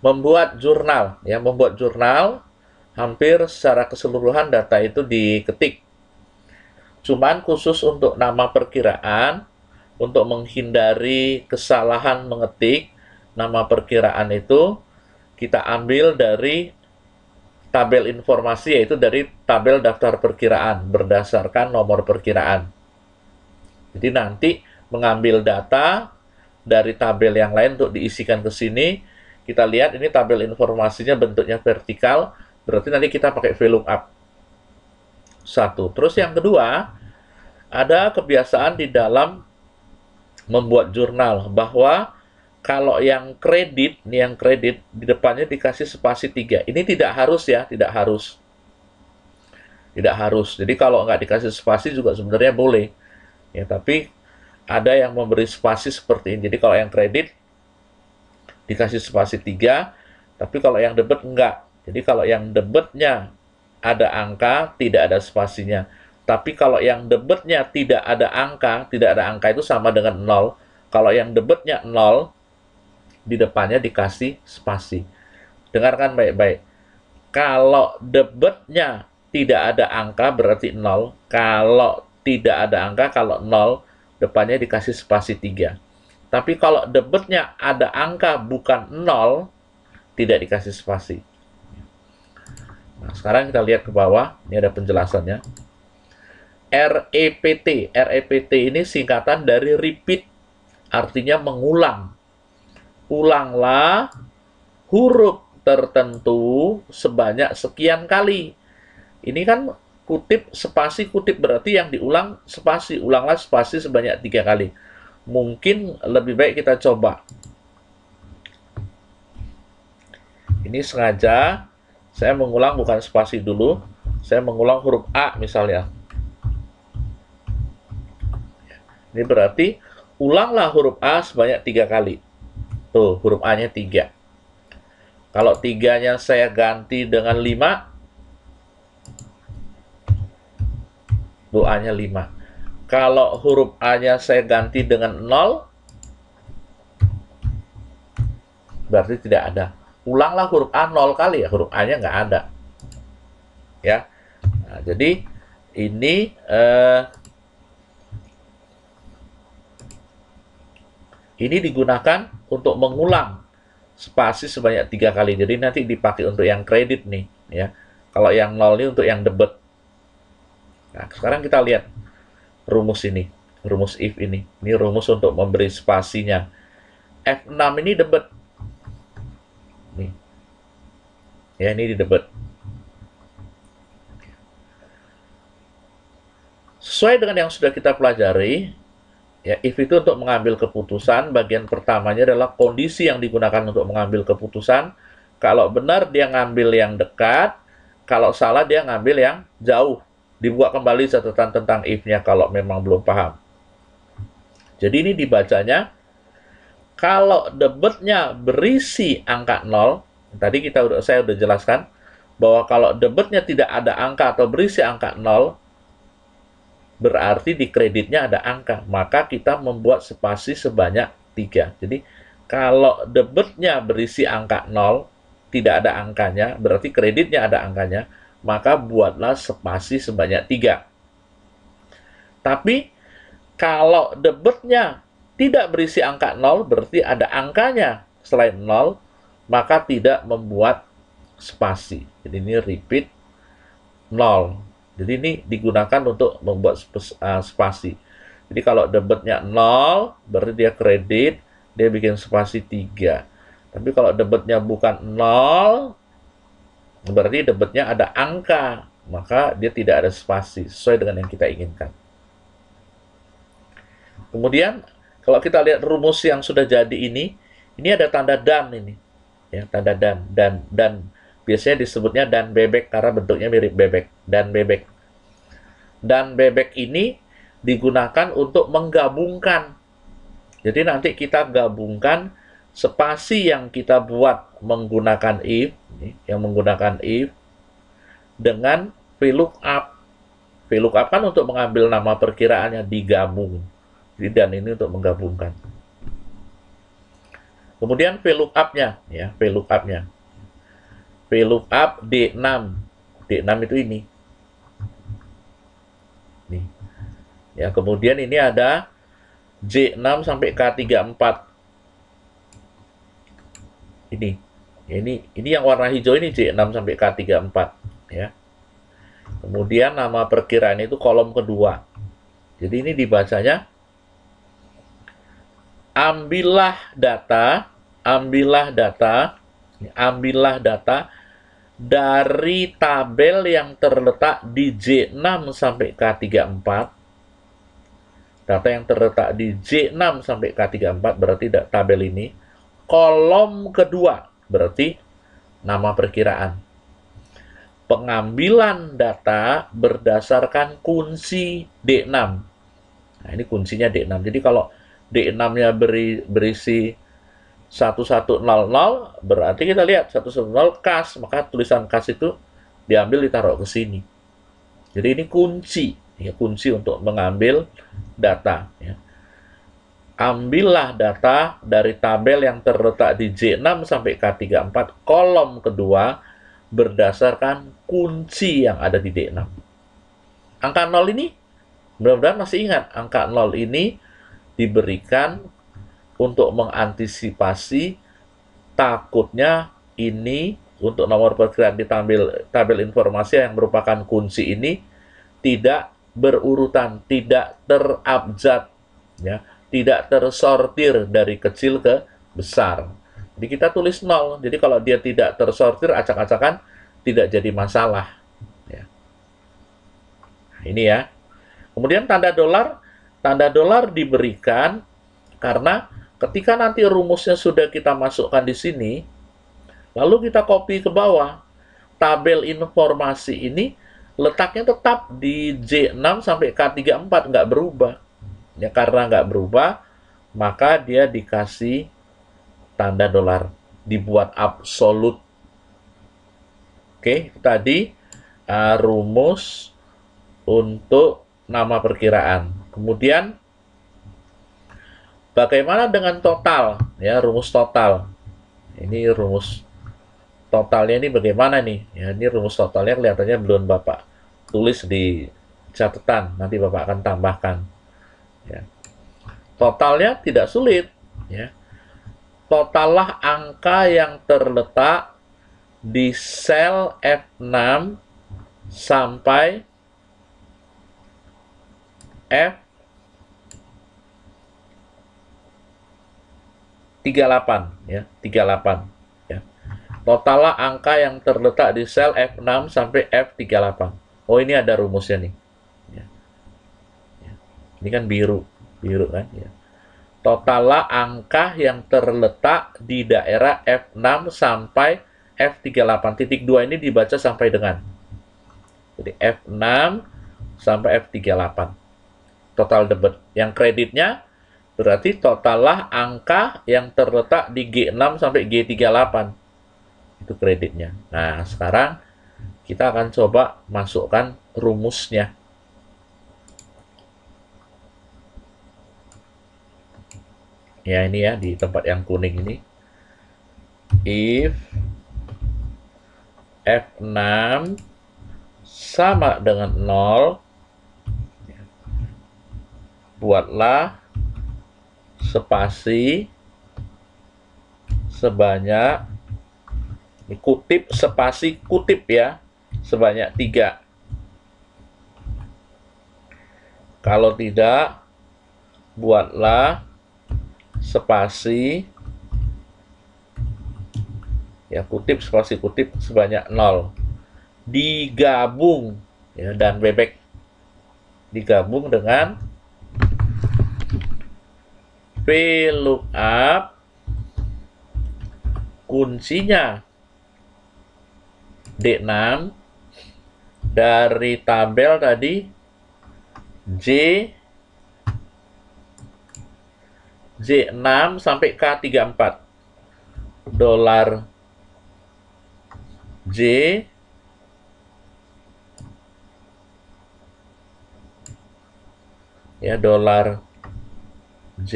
membuat jurnal, ya, membuat jurnal hampir secara keseluruhan data itu diketik. Cuman khusus untuk nama perkiraan, untuk menghindari kesalahan mengetik nama perkiraan itu, kita ambil dari tabel informasi, yaitu dari tabel daftar perkiraan berdasarkan nomor perkiraan. Jadi nanti mengambil data dari tabel yang lain untuk diisikan ke sini. Kita lihat ini tabel informasinya bentuknya vertikal, berarti nanti kita pakai VLOOKUP. Satu. Terus yang kedua, ada kebiasaan di dalam membuat jurnal bahwa kalau yang kredit, nih yang kredit di depannya dikasih spasi 3. Ini tidak harus ya, tidak harus. Tidak harus. Jadi kalau nggak dikasih spasi juga sebenarnya boleh. Ya, tapi ada yang memberi spasi seperti ini. Jadi kalau yang kredit dikasih spasi 3, tapi kalau yang debit enggak. Jadi kalau yang debitnya ada angka, tidak ada spasinya. Tapi kalau yang debitnya tidak ada angka itu sama dengan 0. Kalau yang debitnya 0, di depannya dikasih spasi. Dengarkan baik-baik. Kalau debitnya tidak ada angka berarti 0. Kalau tidak ada angka, kalau 0, depannya dikasih spasi 3. Tapi kalau debitnya ada angka bukan 0, tidak dikasih spasi. Nah, sekarang kita lihat ke bawah, ini ada penjelasannya. REPT ini singkatan dari repeat, artinya mengulang. Ulanglah huruf tertentu sebanyak sekian kali. Ini kan kutip, spasi, kutip, berarti yang diulang spasi. Ulanglah spasi sebanyak 3 kali. Mungkin lebih baik kita coba. Ini sengaja saya mengulang bukan spasi dulu. Saya mengulang huruf A misalnya. Ini berarti ulanglah huruf A sebanyak 3 kali. Tuh, huruf A-nya 3. Kalau 3-nya saya ganti dengan 5, A-nya 5. Kalau huruf A-nya saya ganti dengan 0, berarti tidak ada. Ulanglah huruf A 0 kali ya, huruf A-nya nggak ada. Ya. Nah, jadi ini digunakan untuk mengulang spasi sebanyak 3 kali. Jadi nanti dipakai untuk yang kredit nih, ya. Kalau yang 0 ini untuk yang debit. Nah, sekarang kita lihat rumus ini, rumus if ini. Ini rumus untuk memberi spasinya. F6 ini debit. Nih. Ya, ini di debit. Sesuai dengan yang sudah kita pelajari, ya, if itu untuk mengambil keputusan, bagian pertamanya adalah kondisi yang digunakan untuk mengambil keputusan. Kalau benar dia ngambil yang dekat, kalau salah dia ngambil yang jauh. Dibuat kembali catatan tentang if-nya kalau memang belum paham. Jadi ini dibacanya, kalau debitnya berisi angka 0, tadi saya udah jelaskan, bahwa kalau debitnya tidak ada angka atau berisi angka 0, berarti di kreditnya ada angka, maka kita membuat spasi sebanyak 3. Jadi kalau debitnya berisi angka 0, tidak ada angkanya, berarti kreditnya ada angkanya, maka buatlah spasi sebanyak 3. Tapi kalau debitnya tidak berisi angka 0, berarti ada angkanya selain 0, maka tidak membuat spasi. Jadi ini repeat 0. Jadi ini digunakan untuk membuat spasi. Jadi kalau debitnya 0, berarti dia kredit, dia bikin spasi 3. Tapi kalau debitnya bukan 0, berarti debitnya ada angka, maka dia tidak ada spasi, sesuai dengan yang kita inginkan. Kemudian, kalau kita lihat rumus yang sudah jadi ini ada tanda dan ini. Ya, tanda dan biasanya disebutnya dan bebek karena bentuknya mirip bebek, dan bebek. Dan bebek ini digunakan untuk menggabungkan. Jadi nanti kita gabungkan spasi yang kita buat menggunakan if, dengan VLOOKUP. VLOOKUP kan untuk mengambil nama perkiraannya, digabung. Jadi dan ini untuk menggabungkan. Kemudian VLOOKUP-nya, ya, VLOOKUP-nya. VLOOKUP D6. D6 itu ini. Nih. Ya, kemudian ini ada J6 sampai K34. Ini. Ini yang warna hijau ini J6 sampai K34, ya. Kemudian nama perkiraan itu kolom kedua. Jadi ini dibacanya ambillah data dari tabel yang terletak di J6 sampai K34. Data yang terletak di J6 sampai K34 berarti tabel ini. Kolom kedua berarti nama perkiraan. Pengambilan data berdasarkan kunci D6. Nah, ini kuncinya D6. Jadi kalau D6-nya berisi 1100, berarti kita lihat 110 kas, maka tulisan kas itu diambil ditaruh ke sini. Jadi ini kunci, ya, kunci untuk mengambil data, ya. Ambillah data dari tabel yang terletak di J6 sampai K34 kolom kedua berdasarkan kunci yang ada di D6. Angka 0 ini, mudah-mudahan masih ingat, angka 0 ini diberikan untuk mengantisipasi takutnya ini untuk nomor perkiraan di tabel informasi yang merupakan kunci ini tidak berurutan, tidak terabjad, ya, tidak tersortir dari kecil ke besar. Jadi kita tulis 0. Jadi kalau dia tidak tersortir, acak-acakan tidak jadi masalah. Ya. Ini ya. Kemudian tanda dolar diberikan karena ketika nanti rumusnya sudah kita masukkan di sini, lalu kita copy ke bawah, tabel informasi ini letaknya tetap di J6 sampai K34, nggak berubah. Ya, karena nggak berubah, maka dia dikasih tanda dolar, dibuat absolut. Oke, tadi rumus untuk nama perkiraan. Kemudian bagaimana dengan total? Ya, rumus total. Ini rumus totalnya ini bagaimana nih? Ya, ini rumus totalnya kelihatannya belum Bapak tulis di catatan. Nanti Bapak akan tambahkan. Ya. Totalnya tidak sulit. Ya. Totallah angka yang terletak di sel F6 sampai F38, ya, 38, ya. Totallah angka yang terletak di sel F6 sampai F38. Oh, ini ada rumusnya nih. Ya. Ya. Ini kan biru kan, ya. Totallah angka yang terletak di daerah F6 sampai F38. Titik 2 ini dibaca sampai dengan. Jadi F6 sampai F38. Total debit. Yang kreditnya berarti totallah angka yang terletak di G6 sampai G38. Itu kreditnya. Nah, sekarang kita akan coba masukkan rumusnya. Ya, ini ya, di tempat yang kuning ini. If F6 sama dengan 0, buatlah spasi sebanyak, kutip, spasi kutip ya, sebanyak 3. Kalau tidak, buatlah spasi, ya, kutip, spasi kutip sebanyak 0. Digabung, ya, dan bebek digabung dengan VLOOKUP kuncinya D6 dari tabel tadi J6 sampai K34. Dolar J ya, dolar J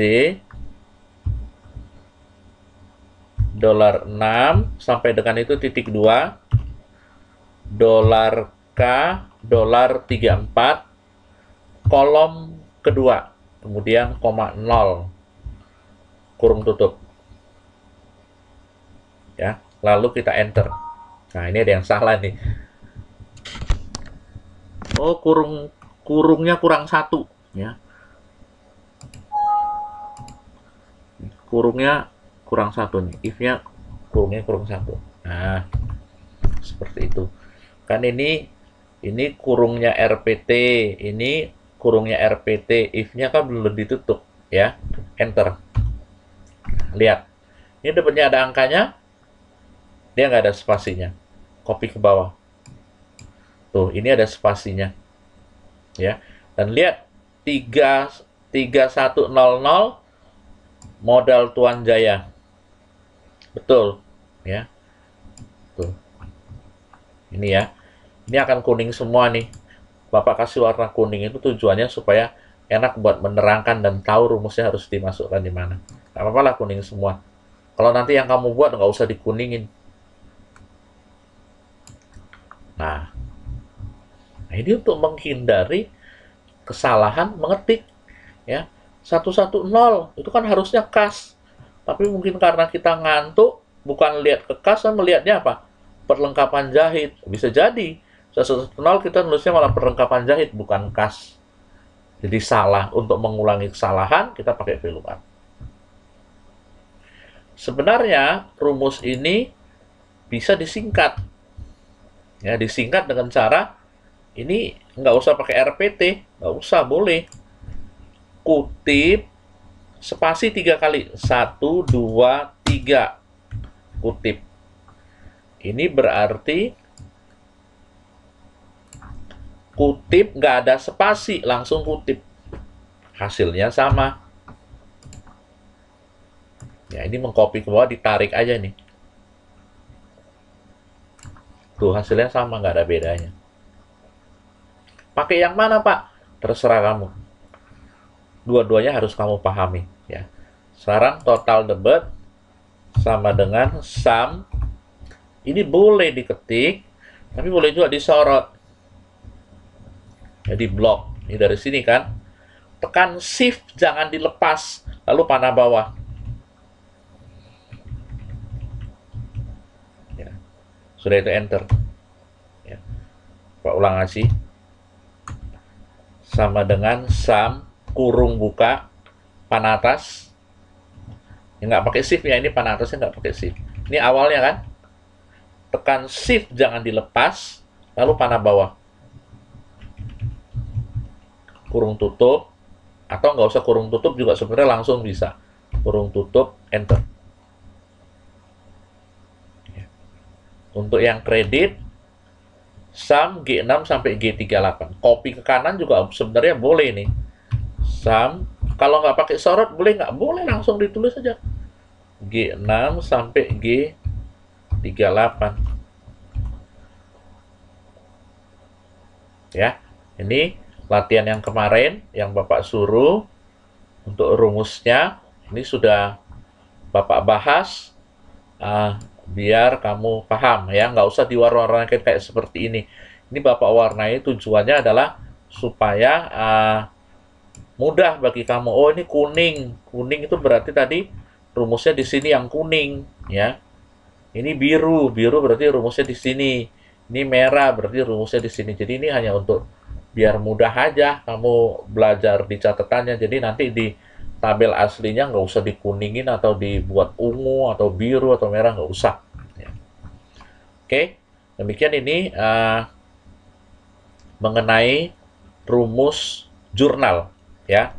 dolar 6 sampai dengan itu titik 2, dolar K, dolar 34, kolom kedua, kemudian koma 0, kurung tutup. Ya, lalu kita enter. Nah, ini ada yang salah nih. Oh, kurungnya kurang 1, ya. Kurungnya kurang 1 nih. If-nya kurungnya kurang 1. Nah, seperti itu. Kan ini kurungnya RPT, ini kurungnya RPT, if-nya kan belum ditutup, ya. Enter. Lihat. Ini depannya ada angkanya, dia nggak ada spasinya. Copy ke bawah. Tuh, ini ada spasinya. Ya. Dan lihat 3100 modal Tuan Jaya. Betul, ya. Tuh. Ini ya. Ini akan kuning semua nih. Bapak kasih warna kuning itu tujuannya supaya enak buat menerangkan dan tahu rumusnya harus dimasukkan di mana. Gak apa-apa lah kuning semua. Kalau nanti yang kamu buat nggak usah dikuningin. Nah, ini untuk menghindari kesalahan mengetik. Ya, 110 itu kan harusnya kas. Tapi mungkin karena kita ngantuk, bukan lihat ke kas, kan melihatnya apa? Perlengkapan jahit. Bisa jadi 110 kita nulisnya malah perlengkapan jahit, bukan kas. Jadi salah. Untuk mengulangi kesalahan, kita pakai VLOOKUP. Sebenarnya rumus ini bisa disingkat. Ya, disingkat dengan cara ini nggak usah pakai RPT, nggak usah, boleh. Kutip spasi 3 kali. 1, 2, 3. Kutip. Ini berarti kutip nggak ada spasi, langsung kutip. Hasilnya sama. Ya, ini mengcopy ke bawah, ditarik aja nih. Tuh, hasilnya sama, nggak ada bedanya. Pakai yang mana, Pak? Terserah kamu. Dua-duanya harus kamu pahami. Ya. Sekarang total debit sama dengan sum. Ini boleh diketik, tapi boleh juga disorot. Jadi blok. Ini dari sini kan. Tekan shift, jangan dilepas. Lalu panah bawah. Ya. Sudah itu enter. Ya. Pak ulang lagi. Sama dengan sum, kurung buka, panah atas. Ya, nggak pakai shift ya, ini panah atasnya nggak pakai shift. Ini awalnya kan. Tekan shift, jangan dilepas. Lalu panah bawah. Kurung tutup, atau nggak usah kurung tutup juga sebenarnya langsung bisa. Kurung tutup, enter. Ya. Untuk yang kredit, sum G6 sampai G38. Copy ke kanan juga sebenarnya boleh nih. Sum, kalau nggak pakai sorot boleh nggak? Boleh, langsung ditulis aja. G6 sampai G38. Ya, ini latihan yang kemarin yang Bapak suruh untuk rumusnya. Ini sudah Bapak bahas. Biar kamu paham ya, nggak usah diwarna-warnakan kayak seperti ini. Ini Bapak warnai tujuannya adalah supaya mudah bagi kamu. Oh, ini kuning. Kuning itu berarti tadi rumusnya di sini yang kuning, ya. Ini biru. Biru berarti rumusnya di sini. Ini merah berarti rumusnya di sini. Jadi ini hanya untuk biar mudah aja kamu belajar di catatannya. Jadi nanti di tabel aslinya nggak usah dikuningin atau dibuat ungu atau biru atau merah, nggak usah. Ya. Oke, demikian ini mengenai rumus jurnal, ya.